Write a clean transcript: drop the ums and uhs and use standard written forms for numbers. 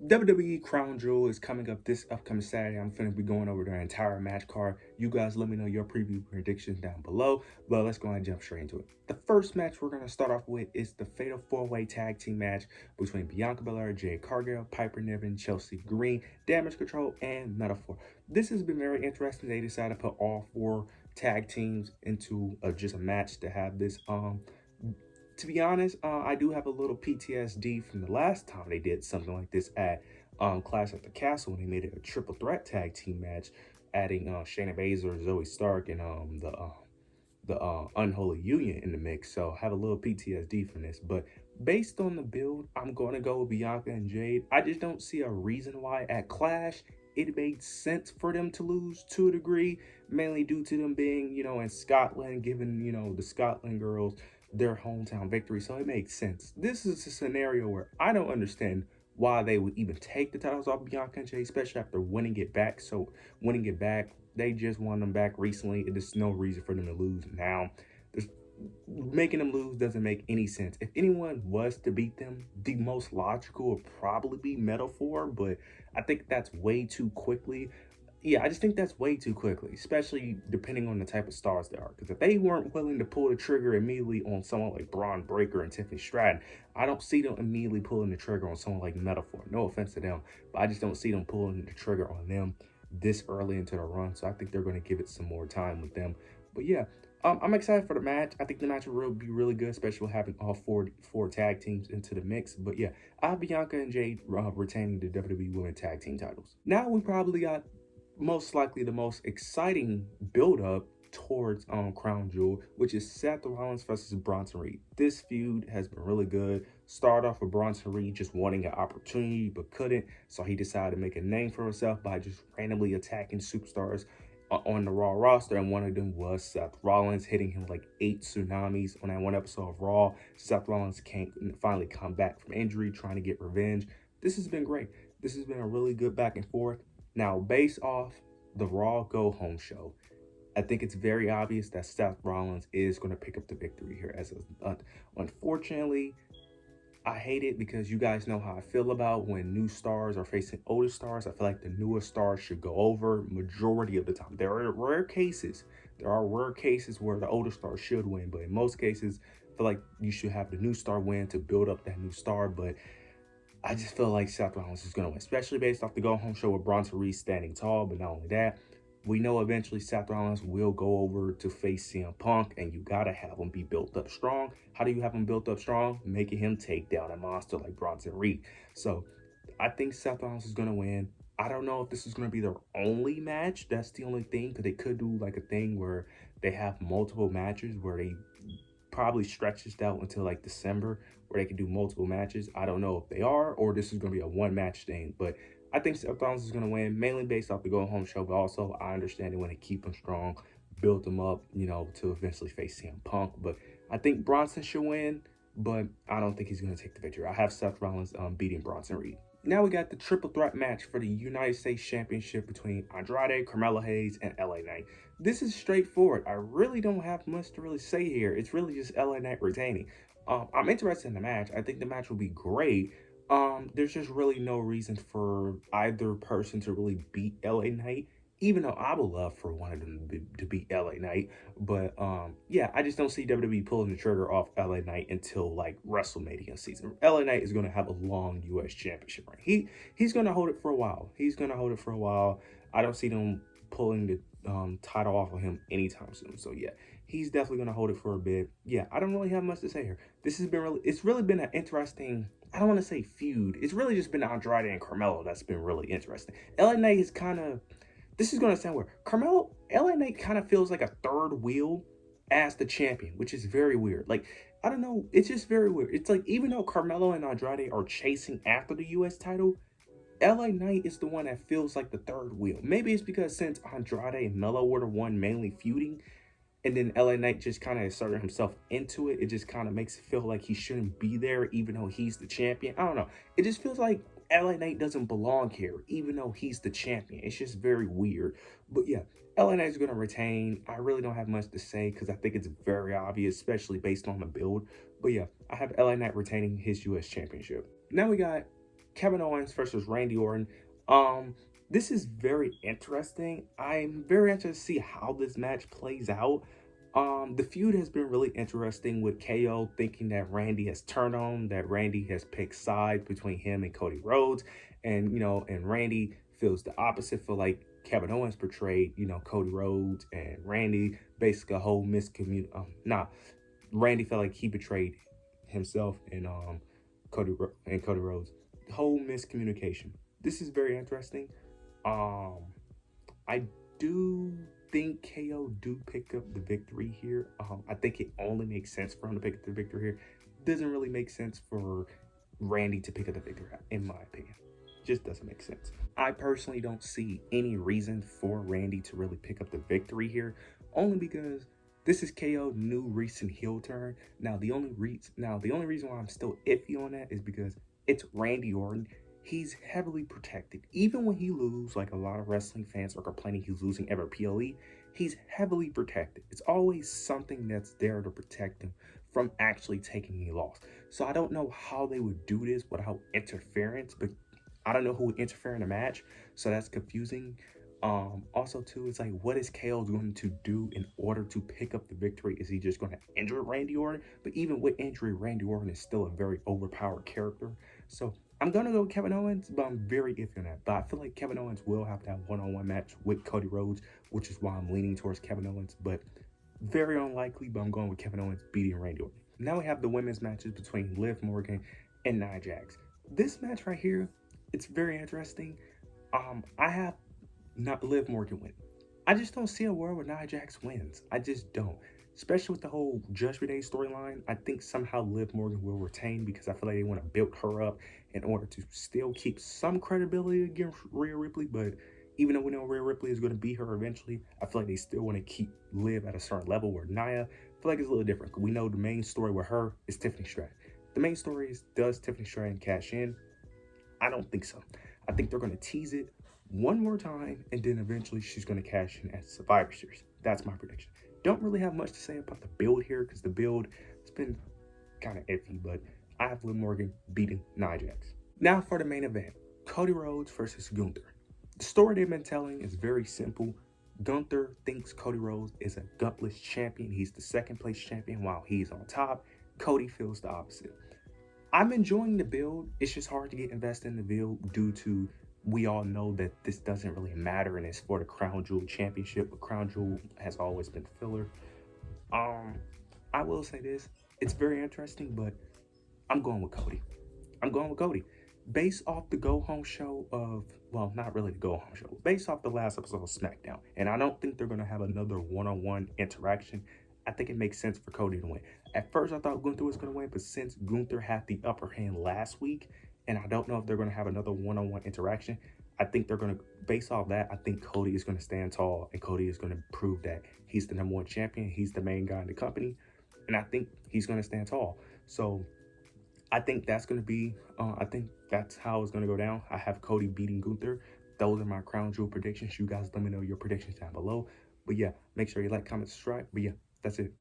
WWE Crown Jewel is coming up this upcoming Saturday. I'm finna be going over their entire match card. You guys let me know your preview predictions down below, but let's go ahead and jump straight into it. The first match we're going to start off with is the Fatal 4-Way Tag Team match between Bianca Belair, Jade Cargill, Piper Niven, Chelsea Green, Damage Control, and Metaphor. This has been very interesting. They decided to put all four tag teams into just a match to have this to be honest, I do have a little PTSD from the last time they did something like this at Clash at the Castle when they made it a triple threat tag team match, adding Shayna Baszler, Zoe Stark, and the Unholy Union in the mix. So I have a little PTSD from this, but based on the build, I'm going to go with Bianca and Jade. I just don't see a reason why at Clash it made sense for them to lose to a degree, mainly due to them being, in Scotland, giving, the Scotland girls their hometown victory. So it makes sense. This is a scenario where I don't understand why they would even take the titles off Bianca and Jay, especially after winning it back. So winning it back, they just won them back recently. There's no reason for them to lose now. Making them lose doesn't make any sense. If anyone was to beat them, the most logical would probably be Metaphor, but I think that's way too quickly. Yeah, I just think that's way too quickly, especially depending on the type of stars they are. Because if they weren't willing to pull the trigger immediately on someone like Braun Breaker and Tiffany Stratton, I don't see them immediately pulling the trigger on someone like Metaphor. No offense to them, but I just don't see them pulling the trigger on them this early into the run. So I think they're going to give it some more time with them. But yeah, I'm excited for the match. I think the match will be really good, especially with having all four tag teams into the mix. But yeah, I have Bianca and Jade retaining the WWE Women Tag Team titles. Now we probably got most likely the most exciting build-up towards Crown Jewel, which is Seth Rollins versus Bronson Reed. This feud has been really good. Started off with Bronson Reed just wanting an opportunity but couldn't, so he decided to make a name for himself by just randomly attacking superstars on the Raw roster, and one of them was Seth Rollins, hitting him like 8 tsunamis on that one episode of Raw. Seth Rollins can't finally come back from injury, trying to get revenge. This has been great. This has been a really good back and forth. Now, based off the Raw Go Home show, I think it's very obvious that Seth Rollins is going to pick up the victory here. Unfortunately, I hate it because you guys know how I feel about when new stars are facing older stars. I feel like the newest stars should go over majority of the time. There are rare cases where the older stars should win, but in most cases, I feel like you should have the new star win to build up that new star. But I just feel like Seth Rollins is going to win, especially based off the Go Home show with Bronson Reed standing tall. But not only that, we know eventually Seth Rollins will go over to face CM Punk, and you got to have him be built up strong. How do you have him built up strong? Making him take down a monster like Bronson Reed. So I think Seth Rollins is going to win. I don't know if this is going to be their only match. That's the only thing, because they could do like a thing where they have multiple matches where they probably stretch this out until like December where they can do multiple matches. I don't know if they are, or this is going to be a one match thing, but I think Seth Rollins is going to win, mainly based off the Go Home show, but also I understand they want to keep him strong, build him up, to eventually face CM Punk. But I think Bronson should win, but I don't think he's going to take the victory. I have Seth Rollins beating Bronson Reed. Now we got the triple threat match for the United States Championship between Andrade, Carmelo Hayes, and LA Knight. This is straightforward. I really don't have much to really say here. It's really just LA Knight retaining. I'm interested in the match. I think the match will be great. There's just really no reason for either person to really beat LA Knight, even though I would love for one of them to beat LA Knight. But yeah, I just don't see WWE pulling the trigger off LA Knight until like WrestleMania season. LA Knight is going to have a long US championship reign. He's going to hold it for a while. I don't see them pulling the title off of him anytime soon. So yeah, he's definitely going to hold it for a bit. Yeah, I don't really have much to say here. It's really been an interesting, I don't want to say feud. It's really just been Andrade and Carmelo that's been really interesting. LA Knight is kind of, this is going to sound weird. LA Knight kind of feels like a third wheel as the champion, which is very weird. Like, I don't know. It's just very weird. It's like, even though Carmelo and Andrade are chasing after the US title, LA Knight is the one that feels like the third wheel. Maybe it's because since Andrade and Melo were the one mainly feuding, and then LA Knight just kind of inserted himself into it, it just kind of makes it feel like he shouldn't be there, even though he's the champion. I don't know. It just feels like LA Knight doesn't belong here, even though he's the champion. It's just very weird. But yeah, LA Knight's going to retain. I really don't have much to say because I think it's very obvious, especially based on the build. But yeah, I have LA Knight retaining his US championship. Now we got Kevin Owens versus Randy Orton. Um, this is very interesting. I'm very interested to see how this match plays out. The feud has been really interesting with KO thinking that Randy has turned on him, that Randy has picked sides between him and Cody Rhodes, and and Randy feels the opposite. For like Kevin Owens portrayed, Cody Rhodes and Randy, basically a whole Randy felt like he betrayed himself and Cody Rhodes. Whole miscommunication. This is very interesting. Um, I do think KO do pick up the victory here. I think it only makes sense for him to pick up the victory here. Doesn't really make sense for Randy to pick up the victory, in my opinion. Just doesn't make sense. I personally don't see any reason for Randy to really pick up the victory here, only because this is KO new recent heel turn. Now the only reason why I'm still iffy on that is because it's Randy Orton. He's heavily protected. Even when he loses, like a lot of wrestling fans are complaining he's losing every PLE, he's heavily protected. It's always something that's there to protect him from actually taking a loss. So I don't know how they would do this without interference, but I don't know who would interfere in a match, so that's confusing. Also too, it's like, what is KO going to do in order to pick up the victory? Is he just going to injure Randy Orton? But even with injury, Randy Orton is still a very overpowered character. So I'm gonna go with Kevin Owens, but I'm very iffy on that. But I feel like Kevin Owens will have to have one-on-one match with Cody Rhodes, which is why I'm leaning towards Kevin Owens. But very unlikely, but I'm going with Kevin Owens beating Randy Orton. Now we have the women's matches between Liv Morgan and Nia Jax. This match right here, it's very interesting. I have not Liv Morgan win. I just don't see a world where Nia Jax wins. I just don't. Especially with the whole Judgment Day storyline, I think somehow Liv Morgan will retain because I feel like they want to build her up in order to still keep some credibility against Rhea Ripley. But even though we know Rhea Ripley is going to beat her eventually, I feel like they still want to keep Liv at a certain level, where Nia, I feel like it's a little different. We know the main story with her is Tiffany Stratton. The main story is, does Tiffany Stratton cash in? I don't think so. I think they're going to tease it one more time, and then eventually she's going to cash in at Survivor Series. That's my prediction. Don't really have much to say about the build here, because the build has been kind of iffy, but I have Liv Morgan beating Nia Jax. Now for the main event, Cody Rhodes versus Gunther. The story they've been telling is very simple. Gunther thinks Cody Rhodes is a gutless champion. He's the second place champion while he's on top. Cody feels the opposite. I'm enjoying the build. It's just hard to get invested in the build due to, we all know that this doesn't really matter and it's for the Crown Jewel Championship, but Crown Jewel has always been filler. I will say this, it's very interesting, but I'm going with Cody. I'm going with Cody. Based off the Go Home show of, well, not really the Go Home show, based off the last episode of SmackDown, and I don't think they're going to have another one-on-one interaction. I think it makes sense for Cody to win. At first, I thought Gunther was going to win, but since Gunther had the upper hand last week, and I don't know if they're going to have another one-on-one interaction, I think they're going to, based off that, I think Cody is going to stand tall, and Cody is going to prove that he's the #1 champion, he's the main guy in the company, and I think he's going to stand tall. So I think that's going to be, I think that's how it's going to go down. I have Cody beating Gunther. Those are my Crown Jewel predictions. You guys let me know your predictions down below. But yeah, make sure you like, comment, subscribe. But yeah, that's it.